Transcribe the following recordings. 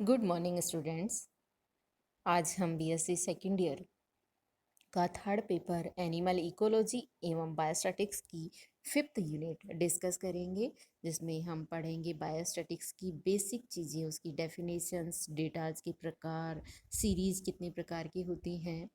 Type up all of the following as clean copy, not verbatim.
Good morning students. आज हम BSc second year का थर्ड पेपर एनिमल इकोलॉजी एवं बायोस्टैटिक्स की फिफ्थ यूनिट डिस्कस करेंगे, जिसमें हम पढ़ेंगे बायोस्टैटिक्स की बेसिक चीज़ें, उसकी डेफिनेशंस, डेटाज के प्रकार, सीरीज़ कितने प्रकार की होती हैं।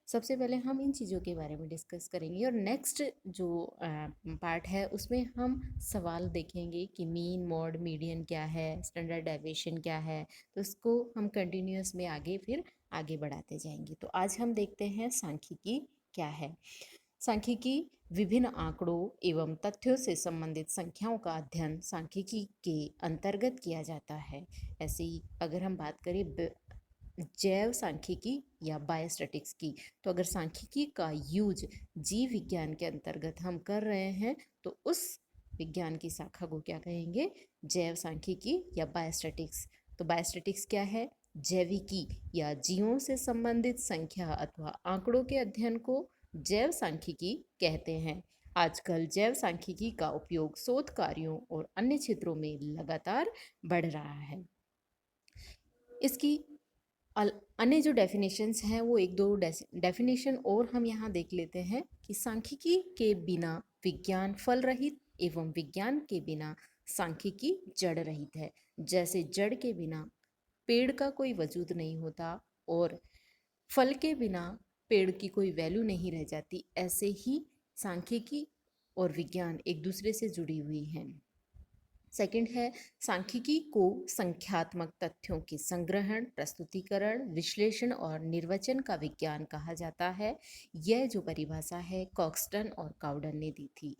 सबसे पहले हम इन चीज़ों के बारे में डिस्कस करेंगे और नेक्स्ट जो पार्ट है उसमें हम सवाल देखेंगे कि मीन, मॉड, मीडियन क्या है, स्टैंडर्ड डेविएशन क्या है। तो इसको हम कंटिन्यूस में फिर आगे बढ़ाते जाएंगे। तो आज हम देखते हैं सांख्यिकी क्या है। सांख्यिकी विभिन्न आंकड़ों एवं तथ्यों से संबंधित संख्याओं का अध्ययन सांख्यिकी के अंतर्गत किया जाता है। ऐसे ही अगर हम बात करें जैव सांख्यिकी या बायोस्टैटिक्स की, तो अगर सांख्यिकी का यूज जीव विज्ञान के अंतर्गत हम कर रहे हैं तो उस विज्ञान की शाखा को क्या कहेंगे? जैव सांख्यिकी या बायोस्टैटिक्स। तो बायोस्टैटिक्स क्या है? जैविकी या जीवों से संबंधित संख्या अथवा आंकड़ों के अध्ययन को जैव सांख्यिकी कहते हैं। आजकल जैव सांख्यिकी का उपयोग शोध कार्यों और अन्य क्षेत्रों में लगातार बढ़ रहा है। इसकी अन्य जो डेफिनेशंस हैं वो एक दो डेफिनेशन और हम यहाँ देख लेते हैं कि सांख्यिकी के बिना विज्ञान फल रहित एवं विज्ञान के बिना सांख्यिकी जड़ रहित है। जैसे जड़ के बिना पेड़ का कोई वजूद नहीं होता और फल के बिना पेड़ की कोई वैल्यू नहीं रह जाती, ऐसे ही सांख्यिकी और विज्ञान एक दूसरे से जुड़ी हुई हैं। सेकंड है, सांख्यिकी को संख्यात्मक तथ्यों के संग्रहण, प्रस्तुतिकरण, विश्लेषण और निर्वचन का विज्ञान कहा जाता है। यह जो परिभाषा है कॉक्सटन और काउडन ने दी थी।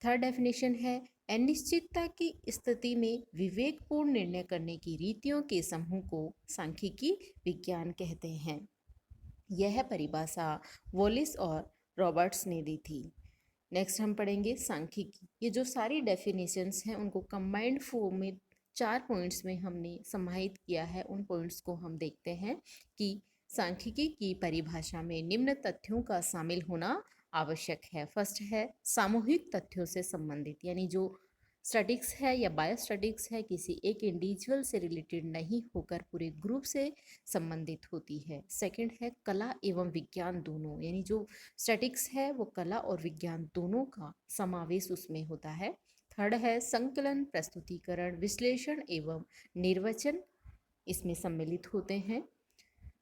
थर्ड डेफिनेशन है, अनिश्चितता की स्थिति में विवेकपूर्ण निर्णय करने की रीतियों के समूह को सांख्यिकी विज्ञान कहते हैं। यह परिभाषा वॉलिस और रॉबर्ट्स ने दी थी। नेक्स्ट हम पढ़ेंगे सांख्यिकी। ये जो सारी डेफिनेशंस हैं उनको कंबाइंड फॉर्म में 4 पॉइंट्स में हमने समाहित किया है। उन पॉइंट्स को हम देखते हैं कि सांख्यिकी की परिभाषा में निम्न तथ्यों का शामिल होना आवश्यक है। फर्स्ट है सामूहिक तथ्यों से संबंधित, यानी जो स्टैटिक्स है या बायोस्टैटिक्स है किसी एक इंडिविजुअल से रिलेटेड नहीं होकर पूरे ग्रुप से संबंधित होती है। सेकंड है कला एवं विज्ञान दोनों, यानी जो स्टैटिक्स है वो कला और विज्ञान दोनों का समावेश उसमें होता है। थर्ड है संकलन, प्रस्तुतिकरण, विश्लेषण एवं निर्वचन इसमें सम्मिलित होते हैं।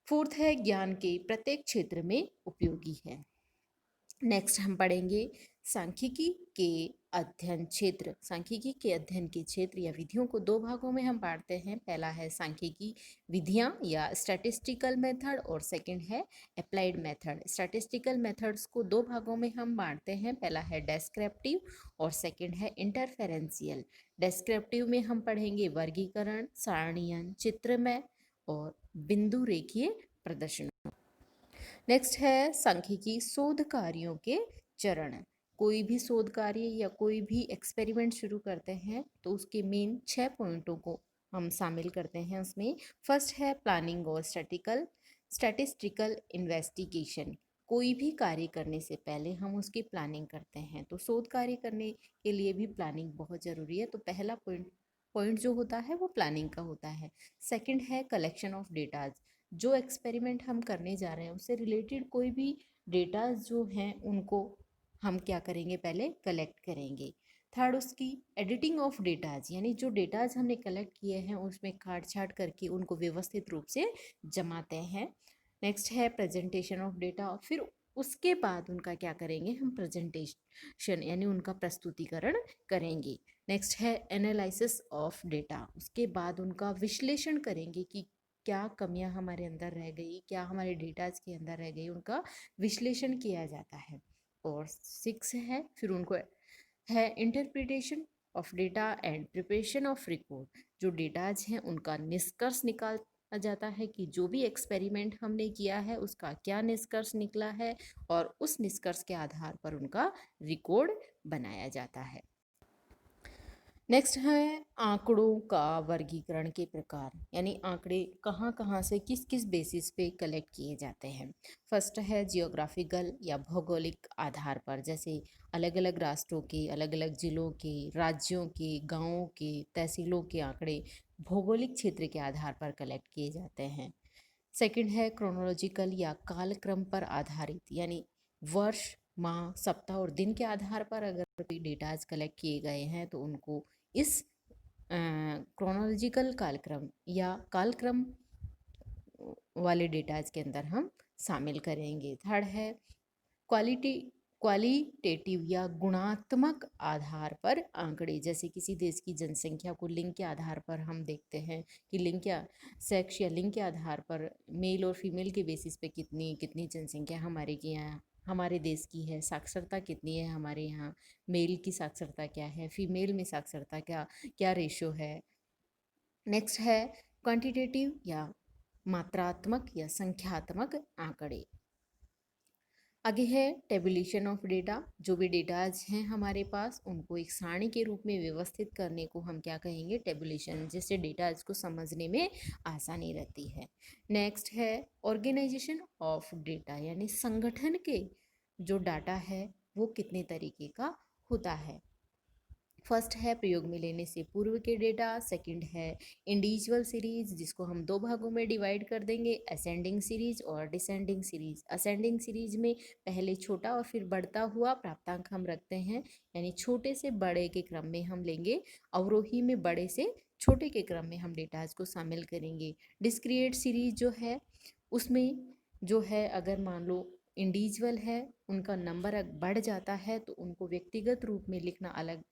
फोर्थ है ज्ञान के प्रत्येक क्षेत्र में उपयोगी है। नेक्स्ट हम पढ़ेंगे सांख्यिकी के अध्ययन क्षेत्र। सांख्यिकी के अध्ययन के क्षेत्र या विधियों को दो भागों में हम बांटते हैं। पहला है सांख्यिकी विधियां या स्टैटिस्टिकल मेथड और सेकंड है अप्लाइड मेथड। स्टैटिस्टिकल मेथड्स को दो भागों में हम बांटते हैं। पहला है डेस्क्रिप्टिव और सेकंड है इंटरफेरेंशियल। डेस्क्रिप्टिव में हम पढ़ेंगे वर्गीकरण, सारणीयन, चित्रमय और बिंदु रेखीय प्रदर्शन। नेक्स्ट है सांख्यिकी शोध कार्यों के चरण। कोई भी शोध कार्य या कोई भी एक्सपेरिमेंट शुरू करते हैं तो उसके मेन 6 पॉइंटों को हम शामिल करते हैं उसमें। फर्स्ट है प्लानिंग और स्टैटिस्टिकल इन्वेस्टिगेशन। कोई भी कार्य करने से पहले हम उसकी प्लानिंग करते हैं, तो शोध कार्य करने के लिए भी प्लानिंग बहुत ज़रूरी है। तो पहला पॉइंट जो होता है वो प्लानिंग का होता है। सेकंड है कलेक्शन ऑफ डेटाज। जो एक्सपेरिमेंट हम करने जा रहे हैं उससे रिलेटेड कोई भी डेटा जो हैं उनको हम क्या करेंगे? पहले कलेक्ट करेंगे। थर्ड उसकी एडिटिंग ऑफ डेटाज, यानी जो डेटाज हमने कलेक्ट किए हैं उसमें काट छाट करके उनको व्यवस्थित रूप से जमाते हैं। नेक्स्ट है प्रेजेंटेशन ऑफ डेटा। फिर उसके बाद उनका क्या करेंगे? हम प्रेजेंटेशन यानी उनका प्रस्तुतिकरण करेंगे। नेक्स्ट है एनालिसिस ऑफ डेटा। उसके बाद उनका विश्लेषण करेंगे कि क्या कमियां हमारे अंदर रह गई, क्या हमारे डेटाज के अंदर रह गई, उनका विश्लेषण किया जाता है। और 6 है फिर उनको है interpretation of data and preparation of report. जो डेटाज हैं उनका निष्कर्ष निकाला जाता है कि जो भी एक्सपेरिमेंट हमने किया है उसका क्या निष्कर्ष निकला है और उस निष्कर्ष के आधार पर उनका रिकॉर्ड बनाया जाता है। नेक्स्ट है आंकड़ों का वर्गीकरण के प्रकार, यानी आंकड़े कहाँ कहाँ से किस किस बेसिस पे कलेक्ट किए जाते हैं। फर्स्ट है जियोग्राफिकल या भौगोलिक आधार पर, जैसे अलग अलग राष्ट्रों के, अलग अलग जिलों के, राज्यों के, गांवों के, तहसीलों के आंकड़े भौगोलिक क्षेत्र के आधार पर कलेक्ट किए जाते हैं। सेकंड है क्रोनोलॉजिकल या कालक्रम पर आधारित, यानी वर्ष, माह, सप्ताह और दिन के आधार पर अगर कोई डेटाज कलेक्ट किए गए हैं तो उनको इस क्रोनोलॉजिकल कालक्रम या कालक्रम वाले डेटाज के अंदर हम शामिल करेंगे। थर्ड है क्वालिटी क्वालिटेटिव या गुणात्मक आधार पर आंकड़े, जैसे किसी देश की जनसंख्या को लिंग के आधार पर हम देखते हैं कि लिंग या सेक्स या लिंग के आधार पर मेल और फीमेल के बेसिस पे कितनी कितनी जनसंख्या हमारे के यहाँ हमारे देश की है, साक्षरता कितनी है हमारे यहाँ, मेल की साक्षरता क्या है, फीमेल में साक्षरता क्या क्या रेशो है। नेक्स्ट है क्वांटिटेटिव या मात्रात्मक या संख्यात्मक आंकड़े। आगे है टेबुलेशन ऑफ डेटा। जो भी डेटाज हैं हमारे पास उनको एक सारणी के रूप में व्यवस्थित करने को हम क्या कहेंगे, टेबुलेशन, जिससे डेटाज को समझने में आसानी रहती है। नेक्स्ट है ऑर्गेनाइजेशन ऑफ डेटा, यानी संगठन के जो डाटा है वो कितने तरीके का होता है। फर्स्ट है प्रयोग में लेने से पूर्व के डेटा। सेकंड है इंडिविजुअल सीरीज, जिसको हम दो भागों में डिवाइड कर देंगे, असेंडिंग सीरीज और डिसेंडिंग सीरीज। असेंडिंग सीरीज में पहले छोटा और फिर बढ़ता हुआ प्राप्तांक हम रखते हैं, यानी छोटे से बड़े के क्रम में हम लेंगे, अवरोही में बड़े से छोटे के क्रम में हम डेटाज को शामिल करेंगे। डिस्क्रीट सीरीज जो है उसमें जो है अगर मान लो इंडिविजुअल है, उनका नंबर बढ़ जाता है तो उनको व्यक्तिगत रूप में लिखना अलग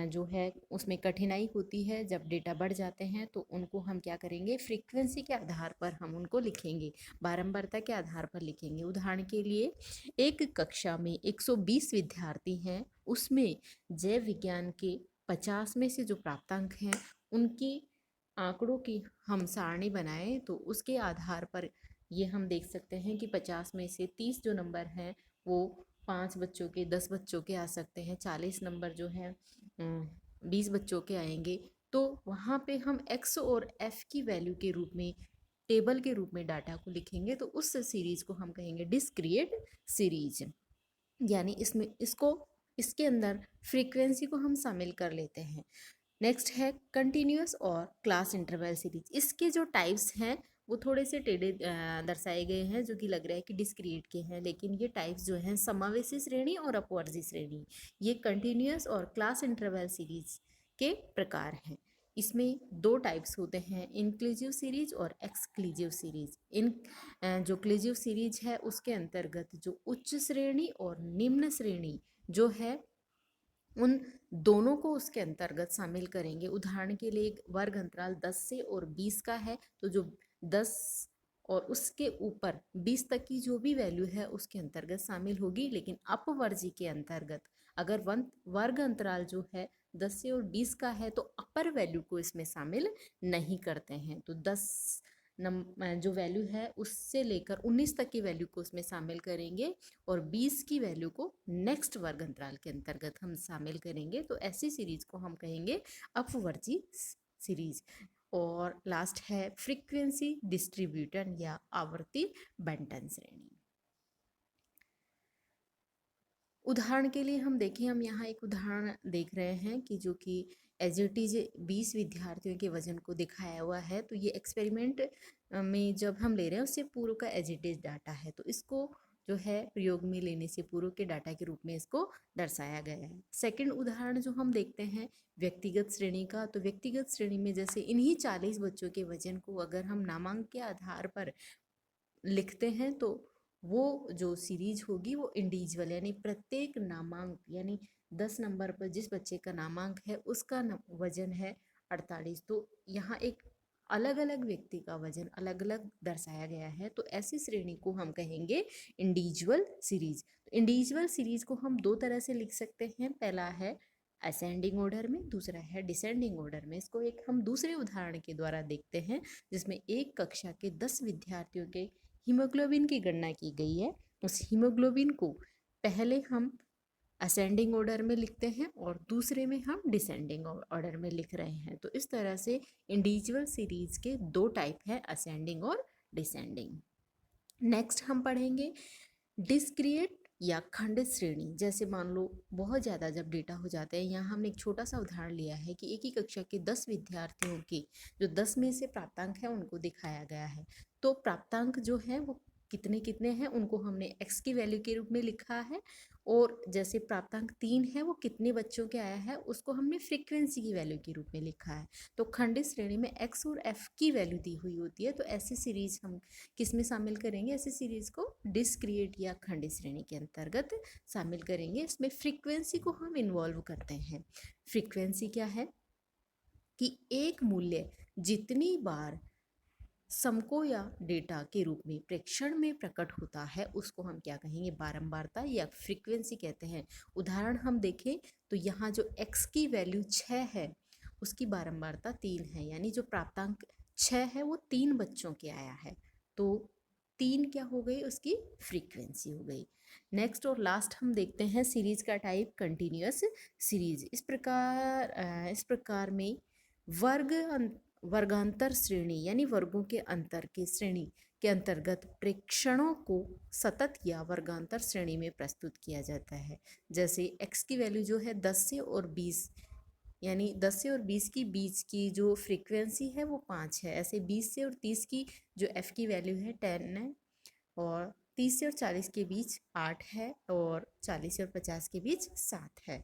जो है उसमें कठिनाई होती है। जब डेटा बढ़ जाते हैं तो उनको हम क्या करेंगे, फ्रीक्वेंसी के आधार पर हम उनको लिखेंगे, बारंबारता के आधार पर लिखेंगे। उदाहरण के लिए एक कक्षा में 120 विद्यार्थी हैं, उसमें जैव विज्ञान के 50 में से जो प्राप्तांक हैं उनकी आंकड़ों की हम सारणी बनाएं तो उसके आधार पर ये हम देख सकते हैं कि 50 में से 30 जो नंबर हैं वो 5 बच्चों के, 10 बच्चों के आ सकते हैं, 40 नंबर जो हैं 20 बच्चों के आएंगे। तो वहाँ पे हम एक्स और एफ की वैल्यू के रूप में टेबल के रूप में डाटा को लिखेंगे, तो उस सीरीज को हम कहेंगे डिस्क्रीट सीरीज, यानी इसमें इसके अंदर फ्रीक्वेंसी को हम शामिल कर लेते हैं। नेक्स्ट है कंटिन्यूस और क्लास इंटरवल सीरीज। इसके जो टाइप्स हैं वो थोड़े से टेढ़े दर्शाए गए हैं, जो कि लग रहा है कि डिस्क्रीट के हैं, लेकिन ये टाइप्स जो हैं समावेशी श्रेणी और अपवर्जी श्रेणी, ये कंटिन्यूस और क्लास इंटरवल सीरीज के प्रकार हैं। इसमें दो टाइप्स होते हैं, इंक्लूसिव सीरीज और एक्सक्लूसिव सीरीज। इन जो क्लूसिव सीरीज है उसके अंतर्गत जो उच्च श्रेणी और निम्न श्रेणी जो है उन दोनों को उसके अंतर्गत शामिल करेंगे। उदाहरण के लिए एक वर्ग अंतराल 10 से और 20 का है, तो जो 10 और उसके ऊपर 20 तक की जो भी वैल्यू है उसके अंतर्गत शामिल होगी। लेकिन अपवर्जी के अंतर्गत अगर वर्ग अंतराल जो है 10 से और 20 का है तो अपर वैल्यू को इसमें शामिल नहीं करते हैं। तो 10 जो वैल्यू है उससे लेकर 19 तक की वैल्यू को उसमें शामिल करेंगे और 20 की वैल्यू को नेक्स्ट वर्ग अंतराल के अंतर्गत हम शामिल करेंगे। तो ऐसी सीरीज को हम कहेंगे अपवर्जी सीरीज। और लास्ट है फ्रीक्वेंसी डिस्ट्रीब्यूटन या आवर्ती बंटन श्रेणी। उदाहरण के लिए हम देखें, हम यहाँ एक उदाहरण देख रहे हैं कि जो कि एज इट इज 20 विद्यार्थियों के वजन को दिखाया हुआ है। तो ये एक्सपेरिमेंट में जब हम ले रहे हैं उससे पूर्व का एज इट इज डाटा है, तो इसको जो है प्रयोग में लेने से पूर्व के डाटा के रूप में इसको दर्शाया गया है। सेकंड उदाहरण जो हम देखते हैं व्यक्तिगत श्रेणी का, तो व्यक्तिगत श्रेणी में जैसे इन्हीं 40 बच्चों के वजन को अगर हम नामांक के आधार पर लिखते हैं तो वो जो सीरीज होगी वो इंडिविजुअल, यानी प्रत्येक नामांक, यानी 10 नंबर पर जिस बच्चे का नामांक है उसका वजन है 48, तो यहाँ एक अलग अलग व्यक्ति का वजन अलग अलग दर्शाया गया है। तो ऐसी श्रेणी को हम कहेंगे इंडिविजुअल सीरीज। इंडिविजुअल सीरीज को हम दो तरह से लिख सकते हैं, पहला है असेंडिंग ऑर्डर में, दूसरा है डिसेंडिंग ऑर्डर में। इसको एक हम दूसरे उदाहरण के द्वारा देखते हैं, जिसमें एक कक्षा के 10 विद्यार्थियों के हीमोग्लोबिन की गणना की गई है। उस हीमोग्लोबिन को पहले हम असेंडिंग ऑर्डर में लिखते हैं और दूसरे में हम डिसेंडिंग ऑर्डर में लिख रहे हैं। तो इस तरह से इंडिविजुअल सीरीज के दो टाइप है, असेंडिंग और डिसेंडिंग। नेक्स्ट हम पढ़ेंगे डिस्क्रीट या खंडित श्रेणी। जैसे मान लो बहुत ज़्यादा जब डेटा हो जाता है, यहाँ हमने एक छोटा सा उदाहरण लिया है कि एक ही कक्षा के 10 विद्यार्थियों के जो 10 में से प्राप्तांक है उनको दिखाया गया है। तो प्राप्तांक जो है वो कितने कितने हैं उनको हमने एक्स की वैल्यू के रूप में लिखा है, और जैसे प्राप्तांक 3 है वो कितने बच्चों के आया है उसको हमने फ्रीक्वेंसी की वैल्यू के रूप में लिखा है। तो खंडित श्रेणी में एक्स और एफ की वैल्यू दी हुई होती है, तो ऐसी सीरीज हम किस में शामिल करेंगे, ऐसी सीरीज को डिस्क्रिएट या खंडित श्रेणी के अंतर्गत शामिल करेंगे। इसमें फ्रीक्वेंसी को हम इन्वॉल्व करते हैं। फ्रीक्वेंसी क्या है कि एक मूल्य जितनी बार समको या डेटा के रूप में प्रेक्षण में प्रकट होता है उसको हम क्या कहेंगे, बारंबारता या फ्रीक्वेंसी कहते हैं। उदाहरण हम देखें तो यहाँ जो x की वैल्यू 6 है उसकी बारंबारता 3 है, यानी जो प्राप्तांक 6 है वो 3 बच्चों के आया है, तो 3 क्या हो गई, उसकी फ्रीक्वेंसी हो गई। नेक्स्ट और लास्ट हम देखते हैं सीरीज का टाइप कंटिन्यूअस सीरीज। इस प्रकार में वर्गांतर श्रेणी यानी वर्गों के अंतर की श्रेणी के अंतर्गत प्रेक्षणों को सतत या वर्गांतर श्रेणी में प्रस्तुत किया जाता है। जैसे x की वैल्यू जो है 10 से और 20, यानी 10 से और 20 की बीच की जो फ्रीक्वेंसी है वो 5 है। ऐसे 20 से और 30 की जो f की वैल्यू है 10 है, और 30 से और 40 के बीच 8 है, और 40 से और 50 के बीच 7 है।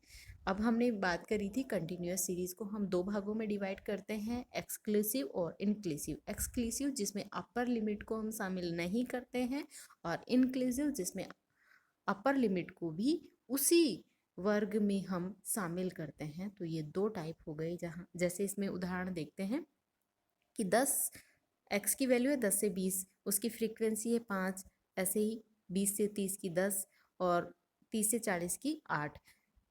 अब हमने बात करी थी कंटिन्यूअस सीरीज को हम दो भागों में डिवाइड करते हैं, एक्सक्लूसिव और इंक्लूसिव। एक्सक्लूसिव जिसमें अपर लिमिट को हम शामिल नहीं करते हैं, और इंक्लूसिव जिसमें अपर लिमिट को भी उसी वर्ग में हम शामिल करते हैं। तो ये दो टाइप हो गए। जहाँ जैसे इसमें उदाहरण देखते हैं कि 10 x की वैल्यू है 10 से 20, उसकी फ्रीक्वेंसी है 5। ऐसे ही 20 से 30 की 10 और 30 से 40 की 8।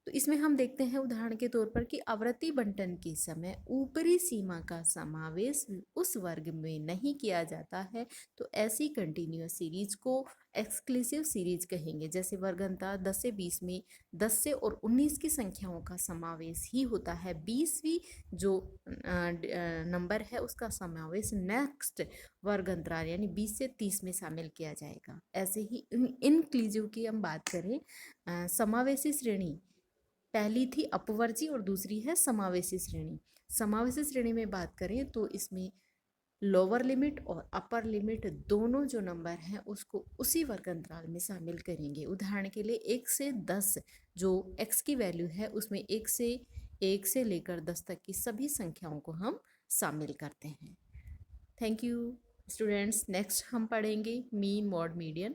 तो इसमें हम देखते हैं उदाहरण के तौर पर कि आवृत्ति बंटन के समय ऊपरी सीमा का समावेश उस वर्ग में नहीं किया जाता है, तो ऐसी कंटिन्यूअस सीरीज को एक्सक्लूसिव सीरीज कहेंगे। जैसे वर्गांतर 10 से 20 में 10 से और 19 की संख्याओं का समावेश ही होता है, 20वीं जो नंबर है उसका समावेश नेक्स्ट वर्ग अंतराल यानी 20 से 30 में शामिल किया जाएगा। ऐसे ही इनक्लूसिव की हम बात करें, समावेशी श्रेणी पहली थी अपवर्जी और दूसरी है समावेशी श्रेणी। समावेशी श्रेणी में बात करें तो इसमें लोअर लिमिट और अपर लिमिट दोनों जो नंबर हैं उसको उसी वर्ग अंतराल में शामिल करेंगे। उदाहरण के लिए 1 से 10 जो x की वैल्यू है उसमें 1 से लेकर 10 तक की सभी संख्याओं को हम शामिल करते हैं। Thank you students. नेक्स्ट हम पढ़ेंगे मीन, मॉड, मीडियन।